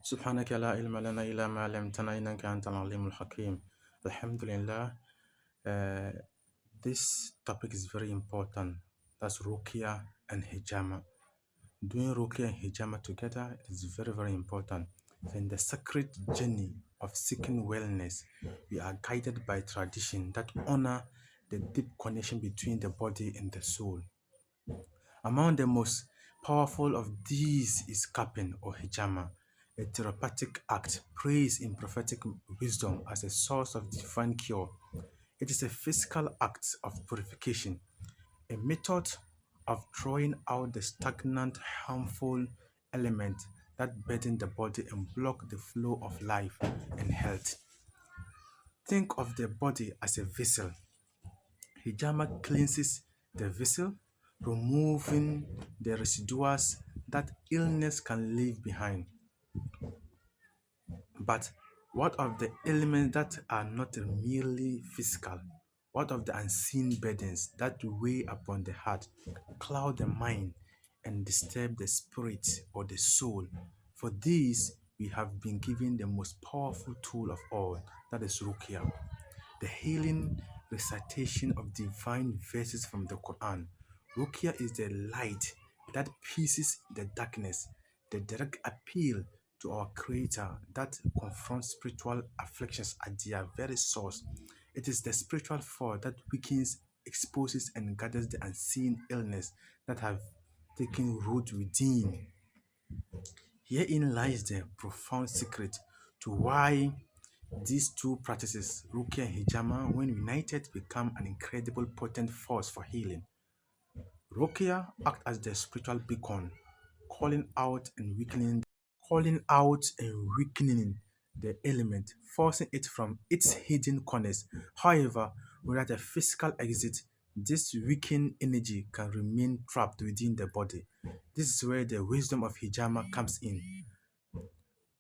سبحانك لا علم لنا إلا ما علمتنا إنك أنت العليم الحكيم. Alhamdulillah. Uh, this topic is very important. That's Ruqyah and Hijama. Doing Ruqyah and Hijama together is very, very important. In the sacred journey of seeking wellness, we are guided by tradition that honor the deep connection between the body and the soul. Among the most powerful of these is cupping or hijama, a therapeutic act praised in prophetic wisdom as a source of divine cure. It is a physical act of purification, a method of drawing out the stagnant, harmful elements that burden the body and block the flow of life and health. Think of the body as a vessel. Hijama cleanses the vessel, removing the residuals that illness can leave behind. But what of the elements that are not merely physical? What of the unseen burdens that weigh upon the heart, cloud the mind, and disturb the spirit or the soul? For these, we have been given the most powerful tool of all, that is Ruqyah, the healing recitation of divine verses from the Quran. Ruqyah is the light that pierces the darkness, the direct appeal to our Creator that confronts spiritual afflictions at their very source. It is the spiritual force that weakens, exposes, and gathers the unseen illness that have taken root within. Herein lies the profound secret to why these two practices, Ruqyah and Hijama, when united, become an incredible potent force for healing. Ruqyah acts as the spiritual beacon, calling out and weakening the element, forcing it from its hidden corners. However, without a physical exit, this weakened energy can remain trapped within the body. This is where the wisdom of Hijama comes in.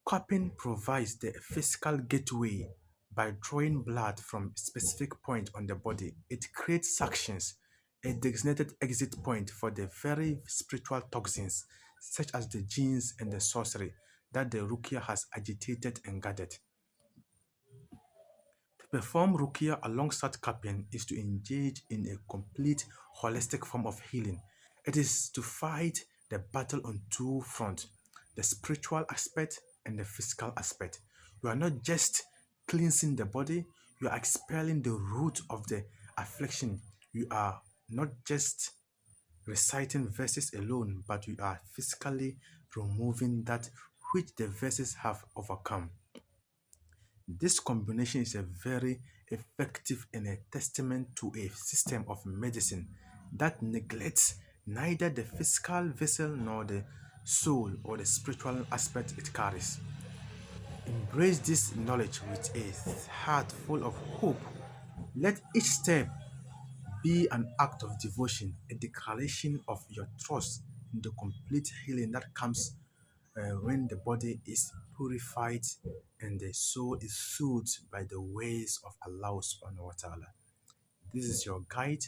Cupping provides the physical gateway by drawing blood from a specific point on the body. It creates suctions, a designated exit point for the very spiritual toxins, such as the jinns and the sorcery, that the Ruqyah has agitated and gathered. To perform Ruqyah alongside cupping is to engage in a complete holistic form of healing. It is to fight the battle on two fronts, the spiritual aspect and the physical aspect. You are not just cleansing the body, you are expelling the root of the affliction. You are not just reciting verses alone, but you are physically removing that which the verses have overcome. This combination is a very effective and a testament to a system of medicine that neglects neither the physical vessel nor the soul or the spiritual aspect it carries. Embrace this knowledge with a heart full of hope. Let each step be an act of devotion, a declaration of your trust in the complete healing that comes when the body is purified and the soul is soothed by the ways of Allah subhanahu wa ta'ala. This is your guide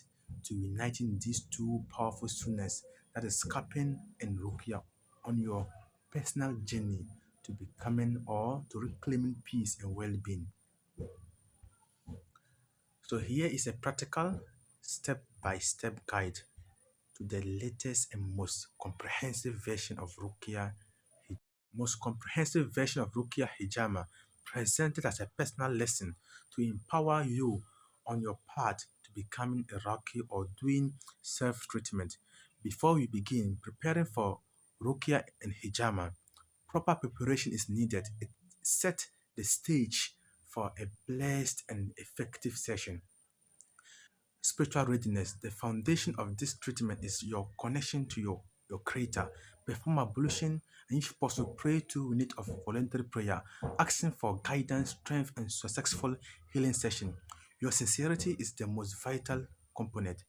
to uniting these two powerful sunnahs, that is cupping and Ruqyah, on your personal journey to becoming or to reclaiming peace and well-being. So here is a practical step-by-step guide to the latest and most comprehensive version of Ruqyah Hijama, presented as a personal lesson to empower you on your path to becoming a Raqi or doing self-treatment. Before we begin preparing for Ruqyah and Hijama, proper preparation is needed. It sets the stage for a blessed and effective session. Spiritual readiness. The foundation of this treatment is your connection to your Creator. Perform ablution and, if possible, pray 2 minutes of voluntary prayer, asking for guidance, strength, and successful healing session. Your sincerity is the most vital component.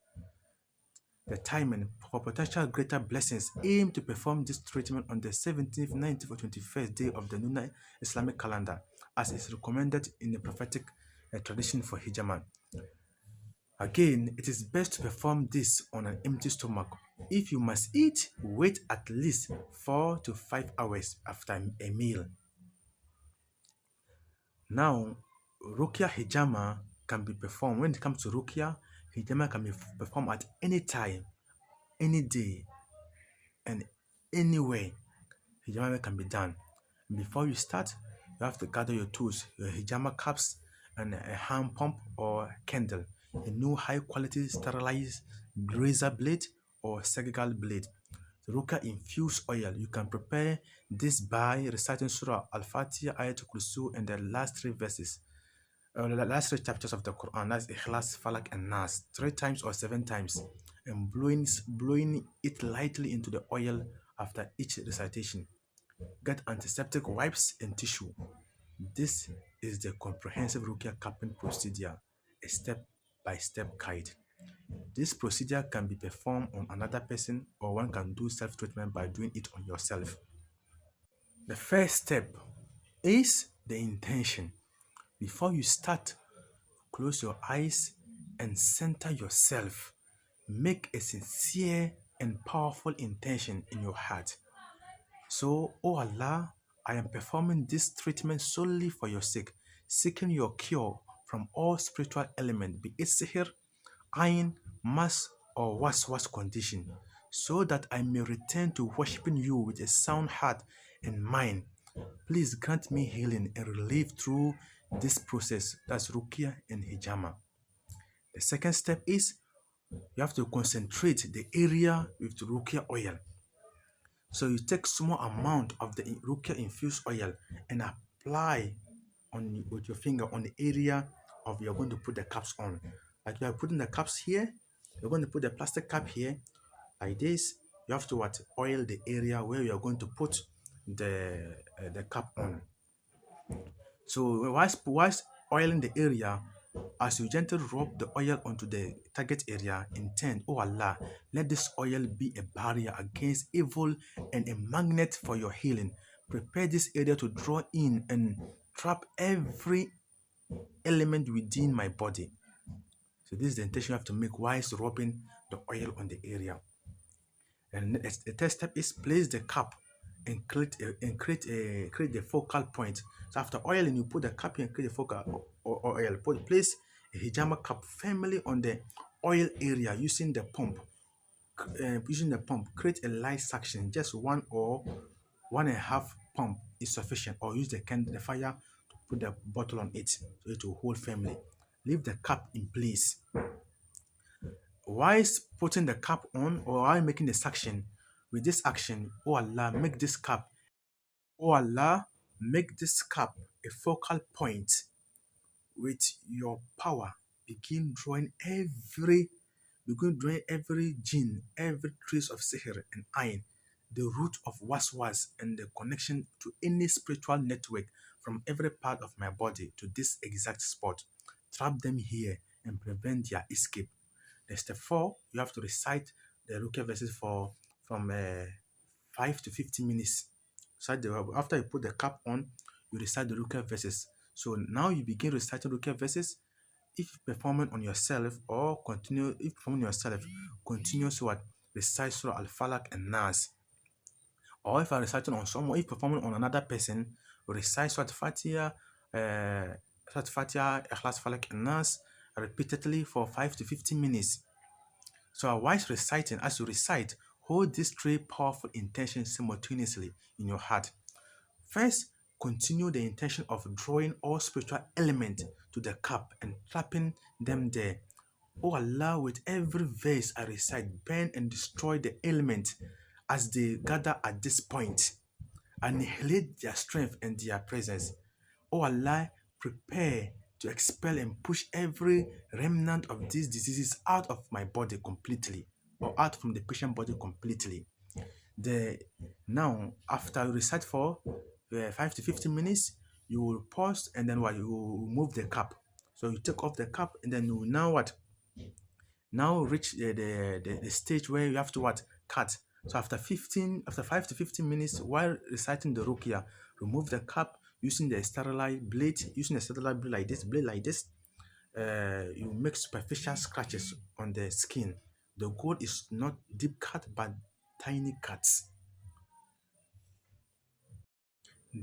The timing for potential greater blessings. Aim to perform this treatment on the 17th, 19th, or 21st day of the lunar Islamic calendar, as is recommended in the prophetic tradition for Hijama. Again, it is best to perform this on an empty stomach. If you must eat, wait at least 4 to 5 hours after a meal. Now, Ruqyah Hijama can be performed. When it comes to Ruqyah, Hijama can be performed at any time, any day, and anywhere. Hijama can be done. Before you start, you have to gather your tools, your hijama cups, and a hand pump or candle, a new high quality sterilized razor blade or surgical blade. The Ruqyah infused oil. You can prepare this by reciting Surah Al-Fatiha, Ayatul Kursi, and the last three verses, the last three chapters of the Quran. That's Ikhlas, Falak, and Nas, 3 times or 7 times, and blowing it lightly into the oil after each recitation. Get antiseptic wipes and tissue. This is the comprehensive Ruqyah cupping procedure, a step-by-step guide. This procedure can be performed on another person, or one can do self-treatment by doing it on yourself. The first step is the intention. Before you start, close your eyes and center yourself. Make a sincere and powerful intention in your heart. So, O Allah, I am performing this treatment solely for your sake, seeking your cure from all spiritual elements, be it sihr, ayn, mas, or was condition, so that I may return to worshiping you with a sound heart and mind. Please grant me healing and relief through this process. That's Ruqyah and Hijama. The second step is you have to concentrate the area with the Ruqyah oil. So you take small amount of the Ruqyah infused oil and apply on with your finger on the area of you're going to put the caps on. Like you are putting the caps here, you're going to put the plastic cap here. Like this, you have to oil the area where you are going to put the cap on. So whilst oiling the area, as you gently rub the oil onto the target area, intend, oh Allah, let this oil be a barrier against evil and a magnet for your healing. Prepare this area to draw in and trap every element within my body. So this is the intention you have to make whilst rubbing the oil on the area. And the third step is place the cap and create the focal point. So after oiling, you put the cap and create the focal oil. Place a hijama cap firmly on the oil area using the pump. Create a light suction. Just one or 1.5 pump is sufficient, or use the fire to put the bottle on it so it will hold firmly. Leave the cap in place. Whilst putting the cap on or while making the suction, with this action, oh Allah, make this cap a focal point with your power. Begin drawing every jinn, every trace of sihr and ayn, the root of waswas, and the connection to any spiritual network from every part of my body to this exact spot. Trap them here and prevent their escape. Then step 4, you have to recite the Ruqyah verses for from 5 to 15 minutes. After you put the cap on, you recite the Ruqyah verses. So now you begin reciting Ruqyah verses. If performing on yourself or continue, if performing yourself, continue to recite Surah Al-Falaq and Nas. Or if I'm reciting on someone, if performing on another person, recite Surah Al-Fatiha, Ikhlas, Falaq and Nas repeatedly for 5 to 15 minutes. So whilst reciting, as you recite, hold these 3 powerful intentions simultaneously in your heart. First, continue the intention of drawing all spiritual elements to the cup and trapping them there. Oh Allah, with every verse I recite, burn and destroy the elements as they gather at this point. Annihilate their strength and their presence. Oh Allah, prepare to expel and push every remnant of these diseases out of my body completely, or out from the patient body completely. Now, after you recite for 5 to 15 minutes, you will pause and then you will remove the cap. So you take off the cap and then you will now reach the stage where you have to cut. So after 5 to 15 minutes while reciting the Ruqyah, remove the cap using the sterilized blade, like this. You make superficial scratches on the skin. The goal is not deep cut but tiny cuts.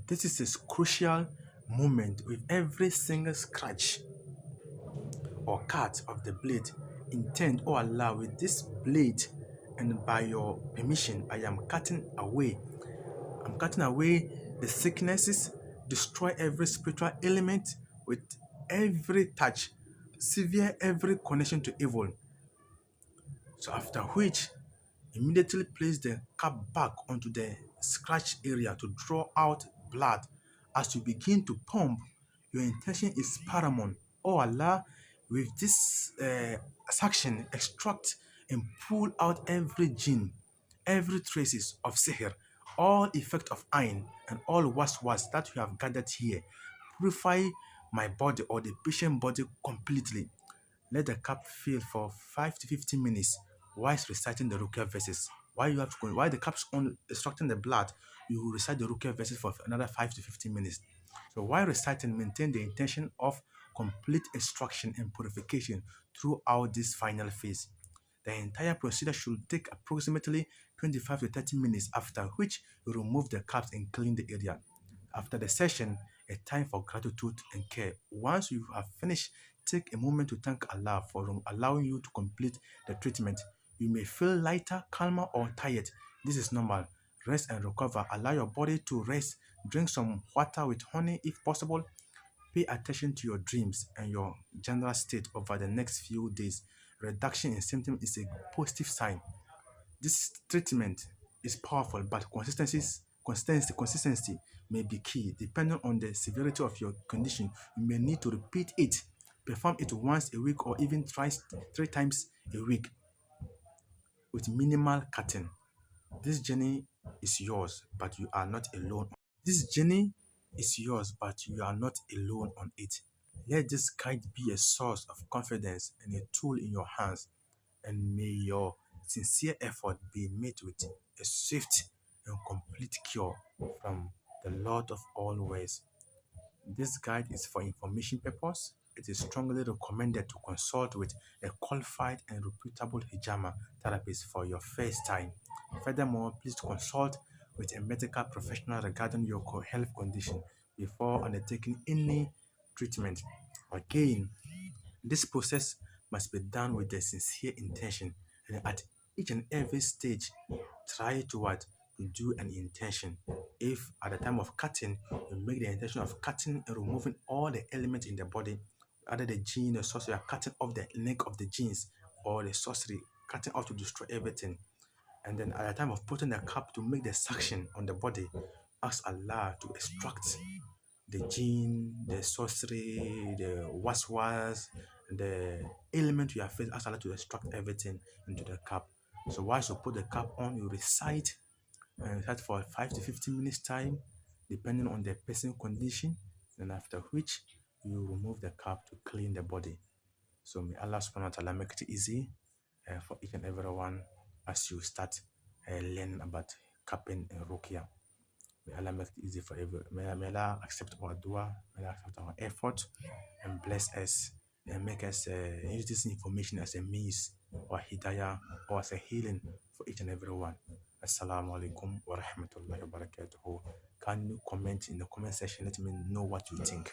This is crucial movement with every single scratch or cut of the blade. Intend, or Allah, with this blade and by your permission, I'm cutting away the sicknesses, destroy every spiritual element with every touch, sever every connection to evil. So after which, immediately place the cap back onto the scratch area to draw out blood. As you begin to pump, your intention is paramount. Oh Allah, with this action, extract and pull out every jinn, every traces of sihr, all effect of iron, and all was that you have gathered here. Purify my body or the patient body completely. Let the cup fill for 5 to 15 minutes whilst reciting the Ruqyah verses. While the cup's on extracting the blood, you will recite the Ruqyah verses for another 5 to 15 minutes. So while reciting, maintain the intention of complete extraction and purification throughout this final phase. The entire procedure should take approximately 25 to 30 minutes, after which you remove the caps and clean the area. After the session, a time for gratitude and care. Once you have finished, take a moment to thank Allah for allowing you to complete the treatment. You may feel lighter, calmer, or tired. This is normal. Rest and recover. Allow your body to rest. Drink some water with honey if possible. Pay attention to your dreams and your general state over the next few days. Reduction in symptoms is a positive sign. This treatment is powerful, but consistency may be key. Depending on the severity of your condition, you may need to repeat it. Perform it once a week or even twice, 3 times a week with minimal cutting. This journey is yours, but you are not alone. This journey is yours, but you are not alone on it. Let this guide be a source of confidence and a tool in your hands, and may your sincere effort be met with a swift and complete cure from the Lord of all ways. This guide is for information purpose. It is strongly recommended to consult with a qualified and reputable hijama therapist for your first time. Furthermore, please consult with a medical professional regarding your health condition before undertaking any treatment. Again, this process must be done with a sincere intention, and at each and every stage, try to what? To do an intention. If at the time of cutting, you make the intention of cutting and removing all the elements in the body, either the gene or sorcery, are cutting off the neck of the genes, or the sorcery, cutting off to destroy everything. And then at the time of putting the cap to make the suction on the body, ask Allah to extract the gene, the sorcery, the was, the element you have faced, ask Allah to extract everything into the cup. So once you put the cup on, you recite and recite for 5 to 15 minutes time, depending on the person condition, and after which you remove the cup to clean the body. So may Allah subhanahu wa ta'ala make it easy for each and every one as you start learning about cupping and ruqyah. May Allah make it easy for everyone. May Allah accept our dua, may Allah accept our effort, and bless us and make us use this information as a means or hidayah or as a healing for each and every one. Assalamu alaikum wa rahmatullahi wa barakatuhu. Can you comment in the comment section? Let me know what you think.